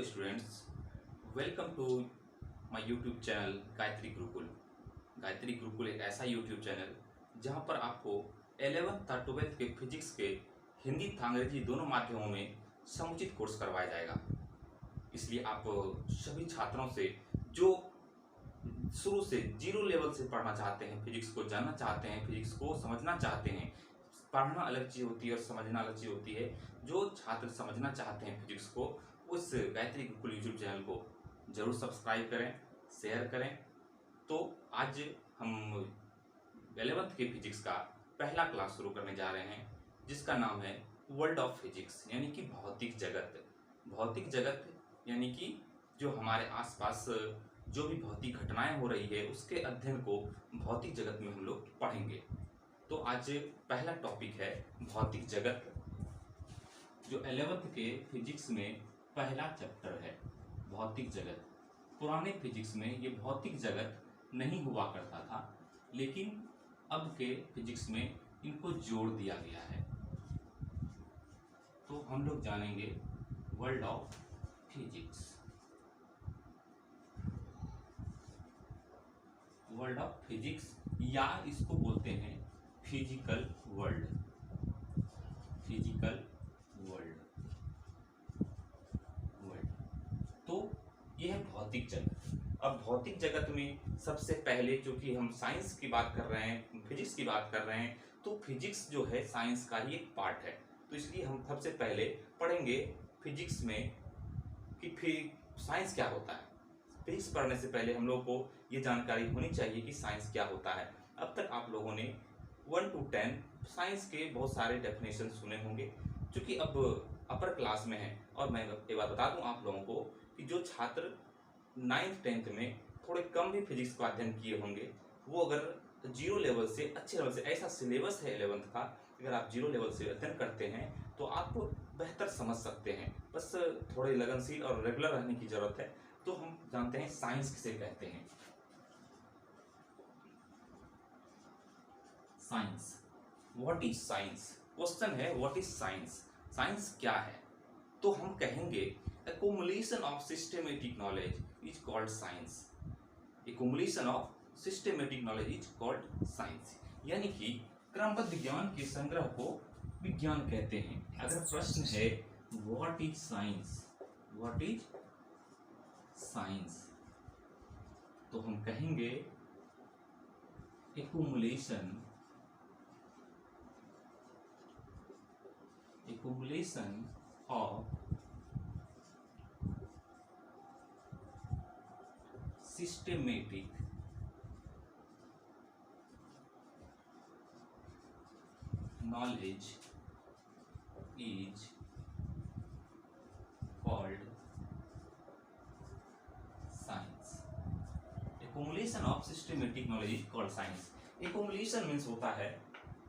Hello students, welcome to my YouTube channel Gayatri Gurukul. Gayatri Gurukul एक ऐसा YouTube channel जहां पर आपको 11th और 12th के फिजिक्स के हिंदी तथा अंग्रेजी दोनों माध्यमों में समुचित कोर्स करवाया जाएगा। इसलिए आप सभी छात्रों से जो शुरू से जीरो लेवल से पढ़ना चाहते हैं, फिजिक्स को जानना चाहते हैं, फिजिक्स को समझना चाहते हैं, पढ़ना अलग चीज़ होती है और समझना अलग चीज़ होती है। जो छात्र समझना चाहते हैं फिजिक्स को, उस गायत्री गुरुकुल यूट्यूब चैनल को जरूर सब्सक्राइब करें, शेयर करें। तो आज हम 11th के फिजिक्स का पहला क्लास शुरू करने जा रहे हैं, जिसका नाम है वर्ल्ड ऑफ फिजिक्स, यानी कि भौतिक जगत। भौतिक जगत यानी कि जो हमारे आसपास जो भी भौतिक घटनाएं हो रही है, उसके अध्ययन को भौतिक जगत में हम लोग पढ़ेंगे। तो आज पहला टॉपिक है भौतिक जगत, जो 11th के फिजिक्स में पहला चैप्टर है, भौतिक जगत। पुराने फिजिक्स में ये भौतिक जगत नहीं हुआ करता था, लेकिन अब के फिजिक्स में इनको जोड़ दिया गया है। तो हम लोग जानेंगे world of physics. World of physics, या इसको बोलते हैं फिजिकल वर्ल्ड। फिजिकल वर्ल्ड तो यह है भौतिक जगत। अब भौतिक जगत में सबसे पहले, चूंकि हम साइंस की बात कर रहे हैं, फिजिक्स की बात कर रहे हैं, तो फिजिक्स जो है साइंस का ही एक पार्ट है। तो इसलिए हम सबसे पहले पढ़ेंगे फिजिक्स में कि साइंस क्या होता है। फिजिक्स पढ़ने से पहले हम लोगों को ये जानकारी होनी चाहिए कि साइंस क्या होता है। अब तक आप लोगों ने 1 to 10 साइंस के बहुत सारे डेफिनेशन सुने होंगे। चूंकि अब अपर क्लास में है, और मैं एक बात बता दूं आप लोगों को कि जो छात्र 9th 10th में थोड़े कम भी फिजिक्स का अध्ययन किए होंगे, वो अगर जीरो लेवल से, अच्छे लेवल से, ऐसा सिलेबस है 11th का, अगर आप जीरो लेवल से अध्ययन करते हैं तो आप बेहतर समझ सकते हैं। बस थोड़े लगनशील और रेगुलर रहने की जरूरत है। तो हम जानते हैं साइंस किसे कहते हैं। Science, what is science? Question है व्हाट इज साइंस? साइंस क्या है? तो हम कहेंगे accumulation of systematic knowledge is called science. accumulation of systematic knowledge is called science. यानी कि क्रमबद्ध ज्ञान के संग्रह को विज्ञान कहते हैं। अगर प्रश्न है what is science, what is science, तो हम कहेंगे accumulation of systematic knowledge is called science. accumulation of systematic knowledge is called science. accumulation means होता है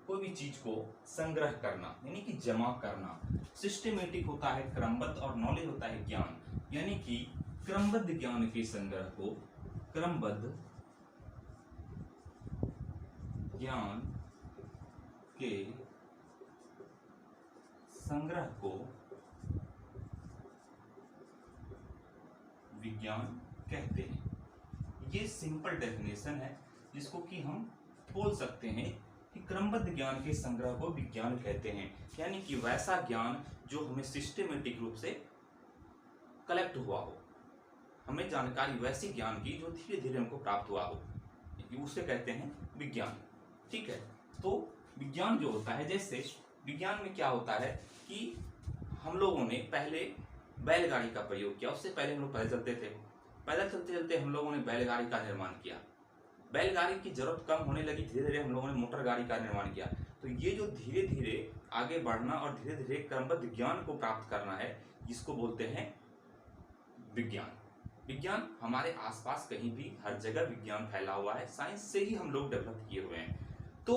कोई भी चीज को संग्रह करना, यानी कि जमा करना। सिस्टेमेटिक होता है क्रमबद्ध, और नॉलेज होता है ज्ञान, यानी कि क्रमबद्ध ज्ञान के संग्रह को, क्रमबद्ध ज्ञान के संग्रह को विज्ञान कहते हैं। ये सिंपल डेफिनेशन है, जिसको कि हम बोल सकते हैं कि क्रमबद्ध ज्ञान के संग्रह को विज्ञान कहते हैं। यानी कि वैसा ज्ञान जो हमें सिस्टेमेटिक रूप से कलेक्ट हुआ हो, हमें जानकारी वैसी ज्ञान की जो धीरे धीरे हमको प्राप्त हुआ हो, उसे कहते हैं विज्ञान। ठीक है। तो विज्ञान जो होता है, जैसे विज्ञान में क्या होता है कि हम लोगों ने पहले बैलगाड़ी का प्रयोग किया। उससे पहले हम लोग पैदल चलते थे। पैदल चलते चलते हम लोगों ने बैलगाड़ी का निर्माण किया। बैलगाड़ी की जरूरत कम होने लगी, धीरे धीरे हम लोगों ने मोटर गाड़ी का निर्माण किया। तो ये जो धीरे धीरे आगे बढ़ना और धीरे धीरे क्रमबद्ध ज्ञान को प्राप्त करना है, जिसको बोलते हैं विज्ञान। विज्ञान हमारे आसपास कहीं भी, हर जगह विज्ञान फैला हुआ है। साइंस से ही हम लोग डेवलप किए हुए हैं। तो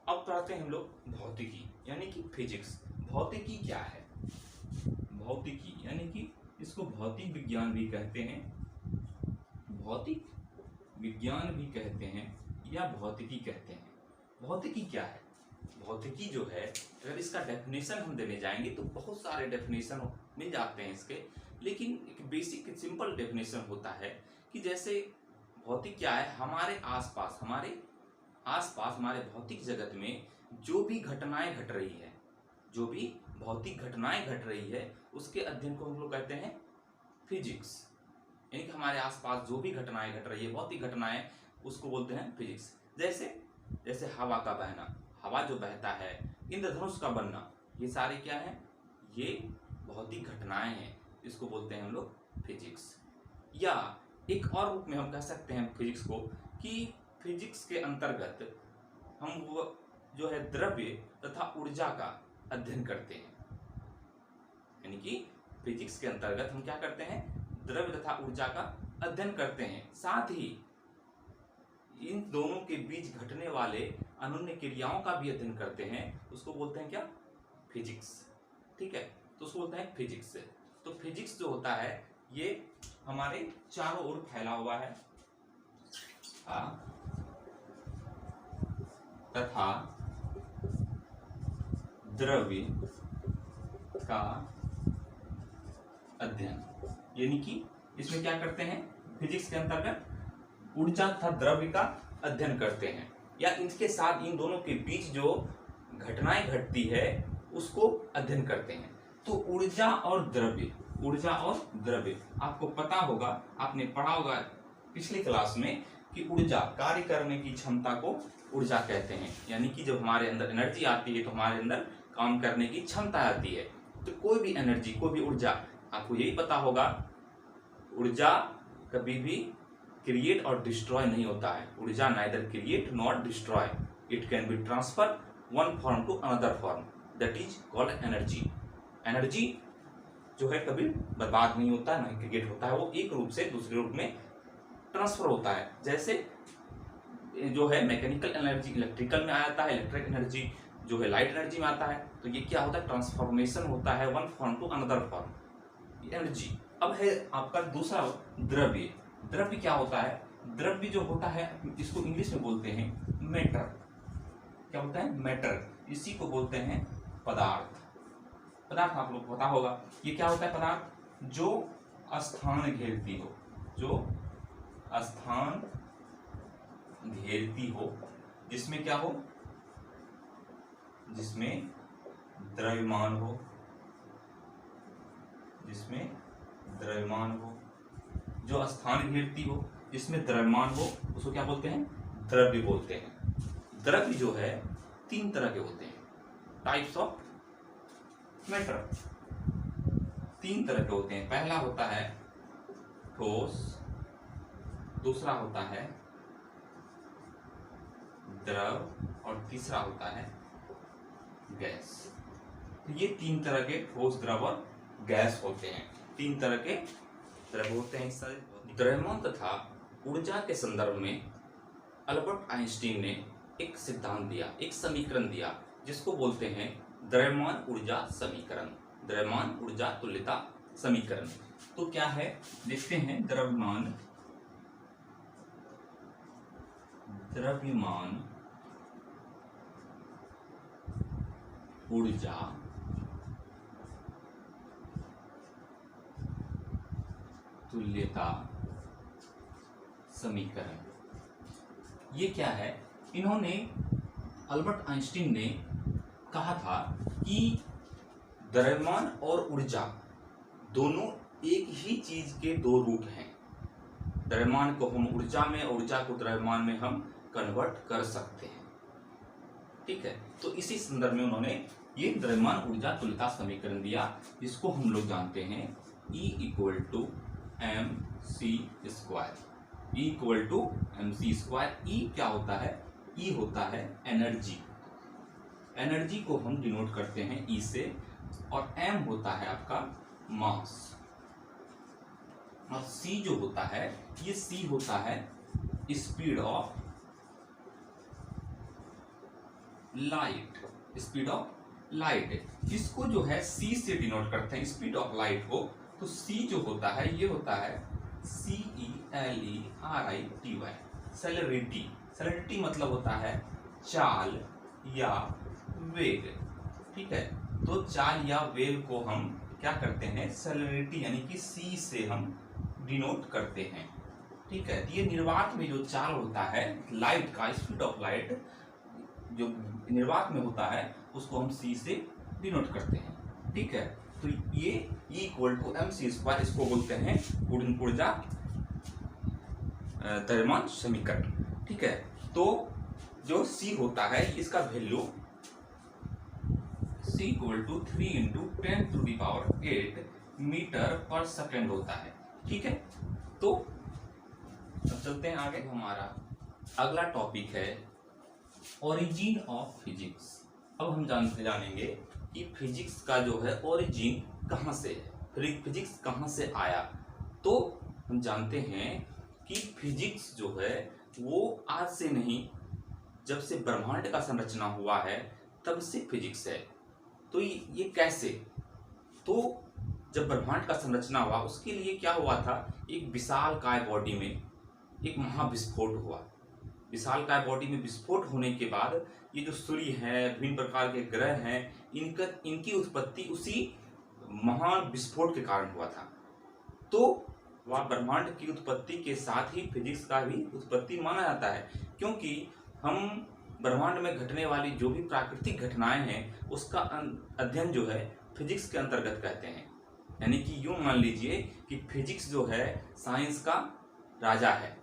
अब पढ़ते हैं हम लोग भौतिकी, यानी कि फिजिक्स। भौतिकी क्या है? भौतिकी यानी कि इसको भौतिक विज्ञान भी कहते हैं, भौतिक विज्ञान भी कहते हैं, या भौतिकी कहते हैं। भौतिकी क्या है? भौतिकी जो है, अगर इसका डेफिनेशन हम देने जाएंगे तो बहुत सारे डेफिनेशन मिल जाते हैं इसके, लेकिन एक बेसिक सिंपल डेफिनेशन होता है कि जैसे भौतिक क्या है, हमारे आसपास हमारे भौतिक जगत में जो भी घटनाएं घट रही है, जो भी भौतिक घटनाएं घट रही है, उसके अध्ययन को हम लोग कहते हैं फिजिक्स। यानी कि हमारे आसपास जो भी घटनाएं घट रही है, भौतिक घटनाएं, उसको बोलते हैं फिजिक्स। जैसे हवा का बहना, हवा जो बहता है, इंद्रधनुष का बनना, ये सारे क्या है, ये भौतिक घटनाएं हैं, इसको बोलते हैं हम लोग फिजिक्स। या एक और रूप में हम कह सकते हैं फिजिक्स को कि फिजिक्स के अंतर्गत हम वो जो है द्रव्य तथा ऊर्जा का अध्ययन करते हैं। यानी कि फिजिक्स के अंतर्गत हम क्या करते हैं, द्रव्य तथा ऊर्जा का अध्ययन करते हैं, साथ ही इन दोनों के बीच घटने वाले अनन्य क्रियाओं का भी अध्ययन करते हैं, उसको बोलते हैं क्या, फिजिक्स। ठीक है, तो उसको बोलते हैं फिजिक्स। तो फिजिक्स जो होता है ये हमारे चारों ओर फैला हुआ है तथा द्रव्य का अध्ययन। यानी कि इसमें क्या करते हैं, फिजिक्स के अंतर्गत ऊर्जा तथा द्रव्य का अध्ययन करते हैं, या इनके साथ इन दोनों के बीच जो घटनाएं घटती है उसको अध्ययन करते हैं। तो ऊर्जा और द्रव्य आपको पता होगा, आपने पढ़ा होगा पिछली क्लास में कि ऊर्जा, कार्य करने की क्षमता को ऊर्जा कहते हैं। यानी कि जब हमारे अंदर एनर्जी आती है तो हमारे अंदर काम करने की क्षमता आती है। तो कोई भी एनर्जी, कोई भी ऊर्जा, आपको यही पता होगा, ऊर्जा कभी भी क्रिएट और डिस्ट्रॉय नहीं होता है। ऊर्जा neither create not destroy, it can be transfer one form to another form, that is called energy. Energy जो है कभी बर्बाद नहीं होता, नहीं क्रिएट होता है, वो एक रूप से दूसरे रूप में ट्रांसफर होता है। जैसे जो है मैकेनिकल एनर्जी इलेक्ट्रिकल में आ जाता है, इलेक्ट्रिक एनर्जी जो है लाइट एनर्जी में आता है, तो ये क्या होता है, ट्रांसफॉर्मेशन होता है one form to another form, energy. अब है आपका दूसरा द्रव्य। द्रव्य क्या होता है, द्रव्य जो होता है इसको इंग्लिश में बोलते हैं मैटर। क्या होता है, मैटर। इसी को बोलते हैं पदार्थ। पदार्थ आप लोग को पता होगा, ये क्या होता है, पदार्थ जो स्थान घेरती हो, जो स्थान घेरती हो, जिसमें क्या हो, जिसमें द्रव्यमान हो, जिसमें द्रव्यमान हो, जो स्थान घेरती हो, जिसमें द्रव्यमान हो, उसको क्या बोलते हैं, द्रव्य बोलते हैं। द्रव्य जो है 3 तरह के होते हैं, टाइप्स ऑफ मैटर 3 तरह के होते हैं। पहला होता है ठोस, दूसरा होता है द्रव और तीसरा होता है गैस। तो ये 3 तरह के ठोस, द्रव और गैस होते हैं। 3 तरह के द्रव होते हैं। द्रव्यमान तथा ऊर्जा के संदर्भ में अल्बर्ट आइंस्टीन ने एक सिद्धांत दिया, एक समीकरण दिया, जिसको बोलते हैं द्रव्यमान ऊर्जा समीकरण, द्रव्यमान ऊर्जा तुल्यता समीकरण। तो क्या है, देखते हैं। द्रव्यमान ऊर्जा तुल्यता समीकरण, ये क्या है, इन्होंने, अल्बर्ट आइंस्टीन ने कहा था कि द्रव्यमान और ऊर्जा दोनों एक ही चीज के 2 रूप हैं। द्रव्यमान को हम ऊर्जा में, ऊर्जा को द्रव्यमान में हम कन्वर्ट कर सकते हैं। ठीक है, तो इसी संदर्भ में उन्होंने ये द्रव्यमान ऊर्जा तुल्यता समीकरण दिया, जिसको हम लोग जानते हैं E = mc²। E = mc²। E क्या होता है, E होता है एनर्जी। एनर्जी को हम डिनोट करते हैं E से, और m होता है आपका मास, और c जो होता है, ये c होता है speed of light, speed of light. इसको जो है c से डिनोट करते हैं, स्पीड ऑफ लाइट को। तो c जो होता है, ये होता है CELERITY, सेलेरिटी। सेलेरिटी मतलब होता है चाल या वेग। ठीक है, तो चाल या वेग को हम क्या करते हैं, सेलेनिटी यानी कि C से हम डिनोट करते हैं। ठीक है, तो ये निर्वात में जो चाल होता है लाइट का, स्पीड ऑफ लाइट जो निर्वात में होता है उसको हम C से डिनोट करते हैं। ठीक है, तो ये E = mc², इसको बोलते हैं ऊर्जा द्रव्यमान समीकरण। ठीक है, तो जो C होता है इसका वैल्यू C = 3 × 10⁸ मीटर पर सेकेंड होता है। ठीक है, तो अब चलते हैं आगे। हमारा अगला टॉपिक है ओरिजिन ऑफ फिजिक्स। अब हम जानेंगे कि फिजिक्स का जो है ओरिजिन कहाँ से है, फिजिक्स कहाँ से आया। तो हम जानते हैं कि फिजिक्स जो है वो आज से नहीं, जब से ब्रह्मांड का संरचना हुआ है तब से फिजिक्स है। तो ये कैसे, तो जब ब्रह्मांड का संरचना हुआ उसके लिए क्या हुआ था, एक विशालकाय बॉडी में एक महाविस्फोट हुआ। विशालकाय बॉडी में विस्फोट होने के बाद ये जो सूर्य है, विभिन्न प्रकार के ग्रह हैं, इनकी उत्पत्ति उसी महान विस्फोट के कारण हुआ था। तो वह ब्रह्मांड की उत्पत्ति के साथ ही फिजिक्स का भी उत्पत्ति माना जाता है, क्योंकि हम ब्रह्मांड में घटने वाली जो भी प्राकृतिक घटनाएं हैं उसका अध्ययन जो है फिजिक्स के अंतर्गत कहते हैं। यानी कि यूं मान लीजिए कि फिजिक्स जो है साइंस का राजा है,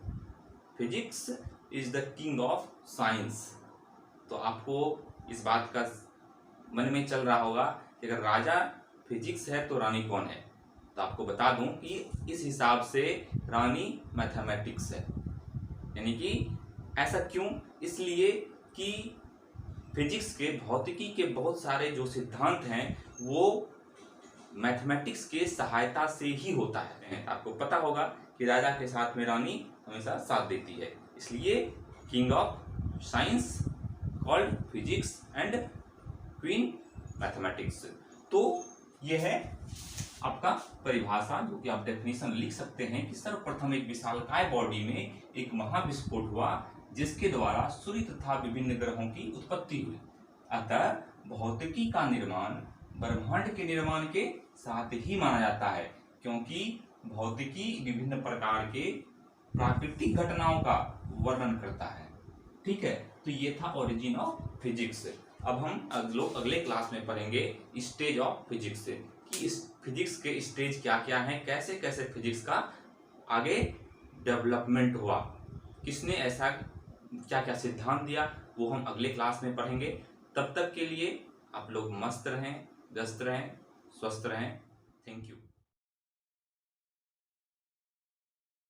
physics is the king of science. तो आपको इस बात का मन में चल रहा होगा कि अगर राजा फिजिक्स है तो रानी कौन है। तो आपको बता दूं कि इस हिसाब से रानी मैथमेटिक्स है। यानी कि ऐसा क्यों, इसलिए कि फिजिक्स के, भौतिकी के बहुत सारे जो सिद्धांत हैं वो मैथमेटिक्स के सहायता से ही होता है। आपको पता होगा कि राजा के साथ में रानी हमेशा साथ देती है, इसलिए king of science called physics and queen mathematics. तो यह है आपका परिभाषा, जो कि आप डेफिनेशन लिख सकते हैं कि सर्वप्रथम एक विशालकाय बॉडी में एक महाविस्फोट हुआ जिसके द्वारा सूर्य तथा विभिन्न ग्रहों की उत्पत्ति हुई। अतः भौतिकी का निर्माण ब्रह्मांड के निर्माण के साथ ही माना जाता है, क्योंकि भौतिकी विभिन्न प्रकार के प्राकृतिक घटनाओं का वर्णन करता है। ठीक है, तो ये था ओरिजिन ऑफ फिजिक्स। अब हम अगले क्लास में पढ़ेंगे स्टेज ऑफ फिजिक्स, कि इस फिजिक्स के स्टेज क्या क्या हैं, कैसे कैसे फिजिक्स का आगे डेवलपमेंट हुआ, किसने ऐसा क्या क्या सिद्धांत दिया, वो हम अगले क्लास में पढ़ेंगे। तब तक के लिए आप लोग मस्त रहें, व्यस्त रहें, स्वस्थ रहें। Thank you.